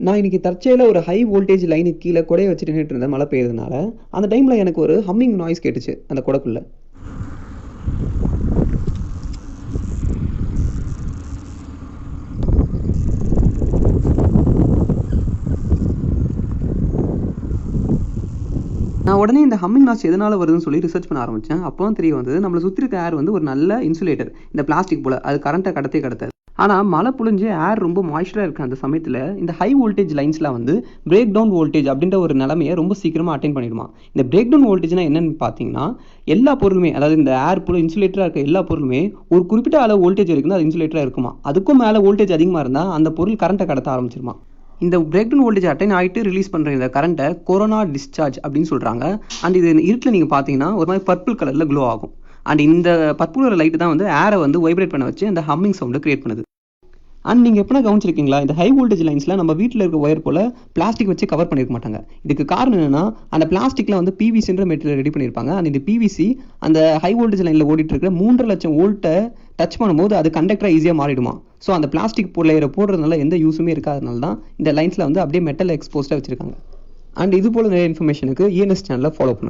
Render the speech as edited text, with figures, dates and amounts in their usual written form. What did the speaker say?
நான் இன்னைக்கு தற்செயலாக ஒரு ஹை வோல்டேஜ் லைனுக்கு கீழே கொடையை வச்சுட்டு நின்றுட்டு இருந்தேன் மழை பெய்யறதுனால. அந்த டைமில் எனக்கு ஒரு ஹம்மிங் நாய்ஸ் கேட்டுச்சு அந்த கொடைக்குள்ள. நான் உடனே இந்த ஹம்மிங் நாய்ஸ் எதனால வருதுன்னு சொல்லி ரிசர்ச் பண்ண ஆரம்பித்தேன். அப்போ தான் தெரிய வந்தது, நம்மளை சுற்றி இருக்க ஏர் வந்து ஒரு நல்ல இன்சுலேட்டர், இந்த பிளாஸ்டிக் போல் அது கரண்ட்டை கடத்தாது. ஆனால் மழை புழிஞ்சு ஏர் ரொம்ப மாய்ஸ்சராக இருக்க அந்த சமயத்தில் இந்த ஹை வோல்டேஜ் லைன்ஸ்லாம் வந்து பிரேக் டவுன் வோல்டேஜ் அப்படின்ற ஒரு நிலைமையை ரொம்ப சீக்கிரமாக அட்டைன் பண்ணிடுமா. இந்த பிரேக் டவுன் வோல்டேஜ்னா என்னன்னு பார்த்தீங்கன்னா, எல்லா பொருளுமே, அதாவது இந்த ஏர் போல இன்சுலேட்டராக இருக்க எல்லா பொருளுமே ஒரு குறிப்பிட்ட அளவு வோல்டேஜ் இருக்குன்னா அது இன்சுலேட்டராக இருக்குமா. அதுக்கும் மேலே வோல்டேஜ் அதிகமாக இருந்தால் அந்த பொருள் கரண்ட்டை கடத்த ஆரம்பிச்சிருமா. இந்த பிரேக் டவுன் வோல்டேஜ் அட்டைன் ஆகிட்டு ரிலீஸ் பண்ணுற இந்த கரண்ட்டை கொரோனா டிஸ்சார்ஜ் அப்படின்னு சொல்கிறாங்க. அண்ட் இது இருட்டில் நீங்கள் பார்த்தீங்கன்னா ஒரு மாதிரி பர்பிள் கலரில் க்ளோ ஆகும். அண்ட் இந்த பர்பிள் கலர் லைட்டு தான் வந்து ஏரை வந்து வைப்ரேட் பண்ண வச்சு அந்த ஹம்மிங் சவுண்டை கிரியேட் பண்ணுது. அண்ட் நீங்கள் எப்படின்னா கவனிச்சிருக்கீங்களா, இந்த ஹை வோல்டேஜ் லைன்ஸில் நம்ம வீட்டில் இருக்க ஒயர் போல் பிளாஸ்டிக் வச்சு கவர் பண்ணியிருக்க மாட்டாங்க. இதுக்கு காரணம் என்னன்னா, அந்த பிளாஸ்டிக்கில் வந்து பிவிசின்ற மெட்டீரியல் ரெடி பண்ணியிருப்பாங்க. அண்ட் இந்த பிவிசி அந்த ஹை வோல்டேஜ் லைனில் ஓடிட்டு இருக்கிற 3.5 லட்சம் வோல்ட்டை டச் பண்ணும்போது அது கண்டக்டராக ஈஸியாக மாறிடுமா. ஸோ அந்த பிளாஸ்டிக் லேயரை போடுறதுனால எந்த யூஸுமே இருக்காதனால தான் இந்த லைன்ஸில் வந்து அப்படியே மெட்டல் எக்ஸ்போஸ்டாக வச்சிருக்காங்க. அண்ட் இது போல் நிறைய இன்ஃபர்மேஷனுக்கு ENS சேனலை ஃபாலோ பண்ணுங்க.